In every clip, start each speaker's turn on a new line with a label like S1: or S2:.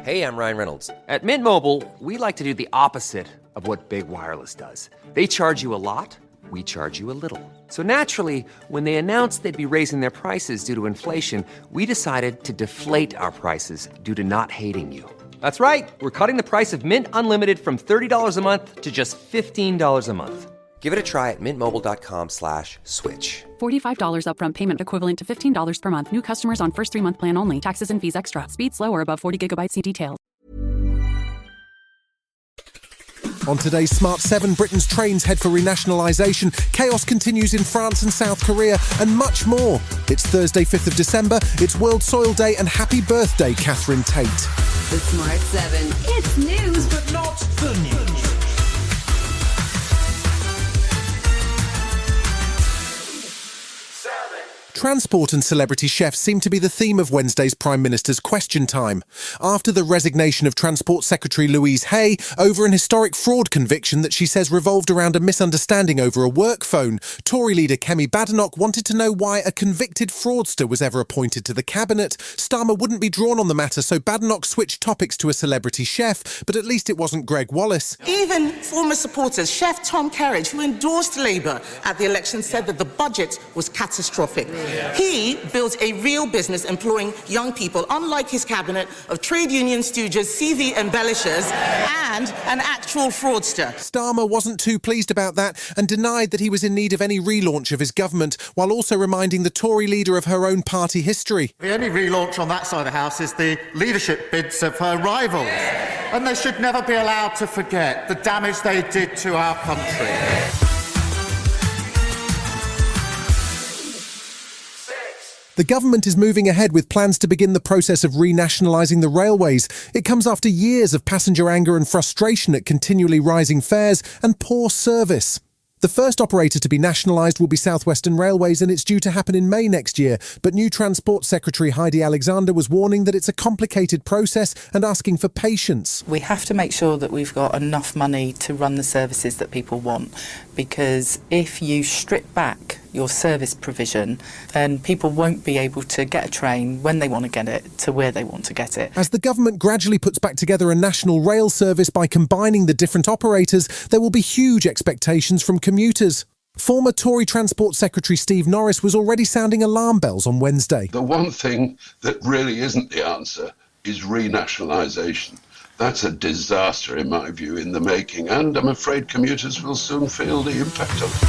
S1: Hey, I'm Ryan Reynolds. At Mint Mobile, we like to do the opposite of what Big Wireless does. They charge you a lot, we charge you a little. So naturally, when they announced they'd be raising their prices due to inflation, we decided to deflate our prices due to not hating you. That's right. We're cutting the price of Mint Unlimited from $30 a month to just $15 a month. Give it a try at mintmobile.com/switch.
S2: $45 upfront payment equivalent to $15 per month. New customers on first 3-month plan only. Taxes and fees extra. Speed slower above 40 gigabytes. See details.
S3: On today's Smart 7, Britain's trains head for renationalisation, chaos continues in France and South Korea, and much more. It's Thursday, 5th of December, it's World Soil Day, and happy birthday, Catherine Tate.
S4: The Smart 7. It's news, but not the news.
S3: Transport and celebrity chefs seem to be the theme of Wednesday's Prime Minister's Question Time. After the resignation of Transport Secretary Louise Hay over an historic fraud conviction that she says revolved around a misunderstanding over a work phone, Tory leader Kemi Badenoch wanted to know why a convicted fraudster was ever appointed to the cabinet. Starmer wouldn't be drawn on the matter, so Badenoch switched topics to a celebrity chef, but at least it wasn't Greg Wallace.
S5: Even former supporters, Chef Tom Kerridge, who endorsed Labour at the election, said that the budget was catastrophic. He built a real business employing young people, unlike his cabinet of trade union stooges, CV embellishers, and an actual fraudster.
S3: Starmer wasn't too pleased about that and denied that he was in need of any relaunch of his government, while also reminding the Tory leader of her own party history.
S6: The only relaunch on that side of the house is the leadership bids of her rivals. And they should never be allowed to forget the damage they did to our country.
S3: The government is moving ahead with plans to begin the process of renationalising the railways. It comes after years of passenger anger and frustration at continually rising fares and poor service. The first operator to be nationalised will be South Western Railways, and it's due to happen in May next year. But new Transport Secretary Heidi Alexander was warning that it's a complicated process and asking for patience.
S7: We have to make sure that we've got enough money to run the services that people want, because if you strip back your service provision, then people won't be able to get a train when they want to get it to where they want to get it.
S3: As the government gradually puts back together a national rail service by combining the different operators, there will be huge expectations from commuters. Former Tory Transport Secretary Steve Norris was already sounding alarm bells on Wednesday.
S8: The one thing that really isn't the answer is renationalisation. That's a disaster, in my view, in the making, and I'm afraid commuters will soon feel the impact of it.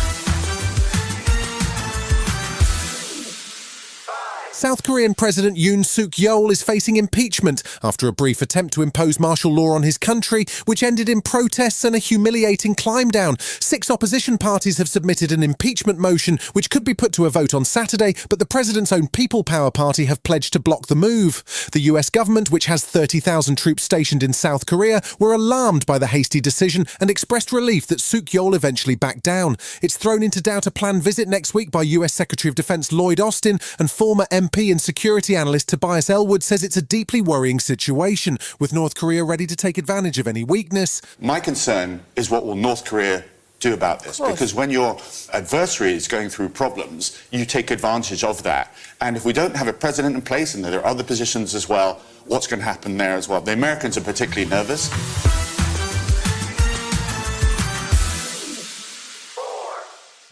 S3: South Korean President Yoon Suk-yeol is facing impeachment after a brief attempt to impose martial law on his country, which ended in protests and a humiliating climb down. 6 opposition parties have submitted an impeachment motion, which could be put to a vote on Saturday, but the president's own People Power Party have pledged to block the move. The US government, which has 30,000 troops stationed in South Korea, were alarmed by the hasty decision and expressed relief that Suk-yeol eventually backed down. It's thrown into doubt a planned visit next week by US Secretary of Defense Lloyd Austin, and former MP and security analyst Tobias Ellwood says it's a deeply worrying situation, with North Korea ready to take advantage of any weakness.
S9: My concern is what will North Korea do about this, because when your adversary is going through problems, you take advantage of that. And if we don't have a president in place, and there are other positions as well, what's going to happen there as well? The Americans are particularly nervous.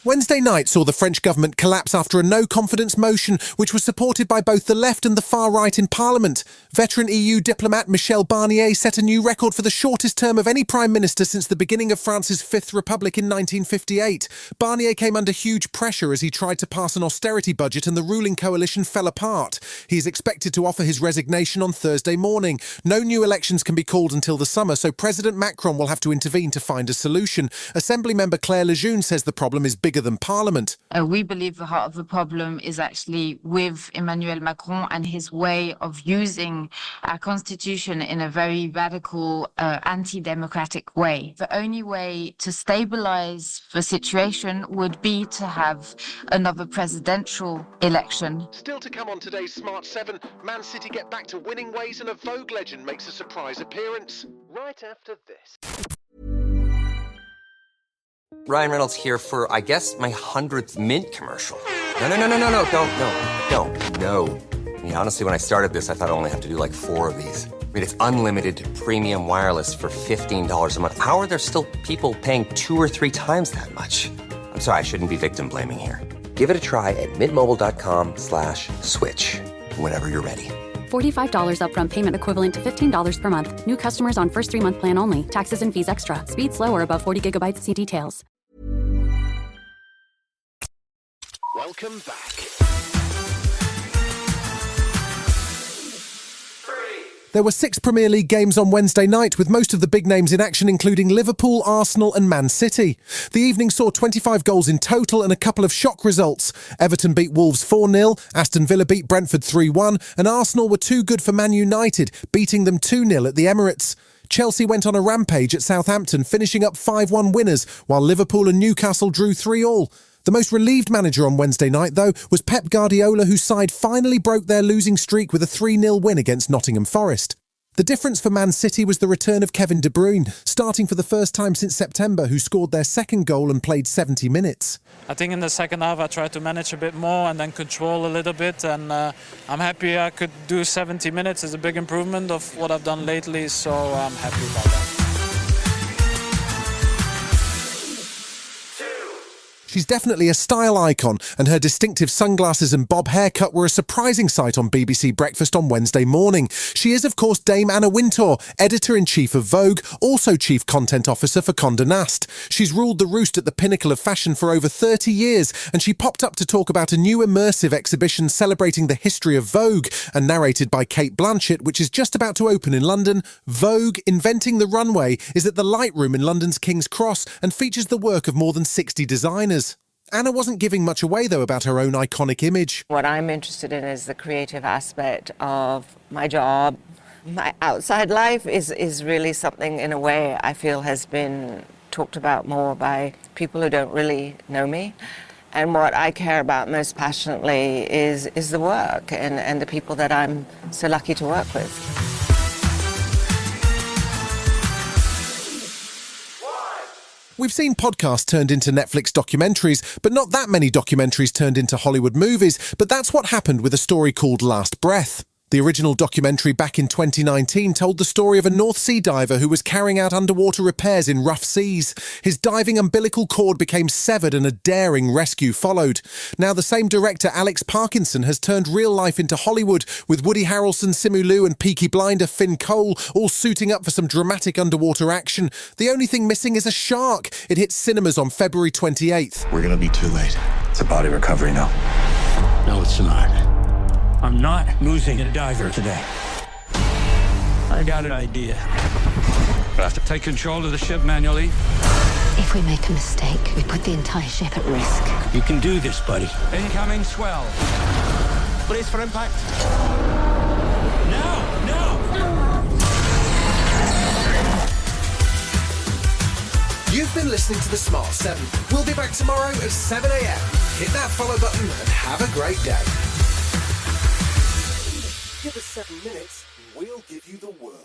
S3: Wednesday night saw the French government collapse after a no-confidence motion, which was supported by both the left and the far right in Parliament. Veteran EU diplomat Michel Barnier set a new record for the shortest term of any Prime Minister since the beginning of France's Fifth Republic in 1958. Barnier came under huge pressure as he tried to pass an austerity budget and the ruling coalition fell apart. He is expected to offer his resignation on Thursday morning. No new elections can be called until the summer, so President Macron will have to intervene to find a solution. Assembly member Claire Lejeune says the problem is bigger than Parliament.
S10: We believe the heart of the problem is actually with Emmanuel Macron and his way of using our constitution in a very radical, anti-democratic way. The only way to stabilize the situation would be to have another presidential election.
S11: Still to come on today's Smart 7, Man City get back to winning ways and a Vogue legend makes a surprise appearance. Right after this.
S1: Ryan Reynolds here for, I guess, my 100th Mint commercial. No, don't. I mean, honestly, when I started this, I thought I only have to do like 4 of these. mean, it's unlimited premium wireless for $15 a month. How are there still people paying 2 or 3 times that much? I'm sorry, I shouldn't be victim blaming here. Give it a try at mintmobile.com/switch. Whenever you're ready.
S2: $45 upfront payment equivalent to $15 per month. New customers on first 3-month plan only. Taxes and fees extra. Speed slow or above 40 gigabytes. See details.
S11: Welcome back.
S3: There were 6 Premier League games on Wednesday night, with most of the big names in action, including Liverpool, Arsenal and Man City. The evening saw 25 goals in total and a couple of shock results. Everton beat Wolves 4-0, Aston Villa beat Brentford 3-1, and Arsenal were too good for Man United, beating them 2-0 at the Emirates. Chelsea went on a rampage at Southampton, finishing up 5-1 winners, while Liverpool and Newcastle drew 3-3. The most relieved manager on Wednesday night, though, was Pep Guardiola, whose side finally broke their losing streak with a 3-0 win against Nottingham Forest. The difference for Man City was the return of Kevin De Bruyne, starting for the first time since September, who scored their second goal and played 70 minutes.
S12: I think in the second half I tried to manage a bit more and then control a little bit, and I'm happy I could do 70 minutes. It's a big improvement of what I've done lately, so I'm happy about that.
S3: She's definitely a style icon, and her distinctive sunglasses and bob haircut were a surprising sight on BBC Breakfast on Wednesday morning. She is, of course, Dame Anna Wintour, Editor-in-Chief of Vogue, also Chief Content Officer for Condé Nast. She's ruled the roost at the pinnacle of fashion for over 30 years, and she popped up to talk about a new immersive exhibition celebrating the history of Vogue, and narrated by Kate Blanchett, which is just about to open in London. Vogue, Inventing the Runway, is at the Light Room in London's King's Cross and features the work of more than 60 designers. Anna wasn't giving much away, though, about her own iconic image.
S13: What I'm interested in is the creative aspect of my job. My outside life is really something, in a way, I feel has been talked about more by people who don't really know me. And what I care about most passionately is the work and the people that I'm so lucky to work with.
S3: We've seen podcasts turned into Netflix documentaries, but not that many documentaries turned into Hollywood movies. But that's what happened with a story called Last Breath. The original documentary back in 2019 told the story of a North Sea diver who was carrying out underwater repairs in rough seas. His diving umbilical cord became severed and a daring rescue followed. Now the same director, Alex Parkinson, has turned real life into Hollywood, with Woody Harrelson, Simu Liu and Peaky Blinder Finn Cole all suiting up for some dramatic underwater action. The only thing missing is a shark. It hits cinemas on February 28th.
S14: We're going to be too late. It's a body recovery now.
S15: No, it's not. I'm not losing a diver today. I got an idea. I have to take control of the ship manually.
S16: If we make a mistake, we put the entire ship at risk.
S15: You can do this, buddy. Incoming swell. Brace for impact. No!
S3: You've been listening to The Smart 7. We'll be back tomorrow at 7 a.m. Hit that follow button and have a great day. Give us 7 minutes, we'll give you the world.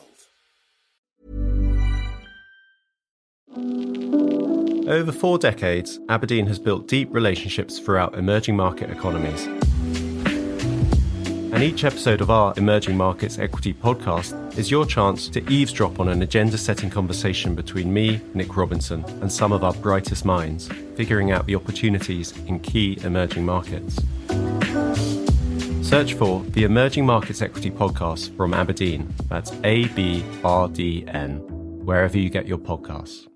S17: Over 4 decades, Aberdeen has built deep relationships throughout emerging market economies. And each episode of our Emerging Markets Equity podcast is your chance to eavesdrop on an agenda-setting conversation between me, Nick Robinson, and some of our brightest minds, figuring out the opportunities in key emerging markets. Search for the Emerging Markets Equity Podcast from Aberdeen. That's ABRDN, wherever you get your podcasts.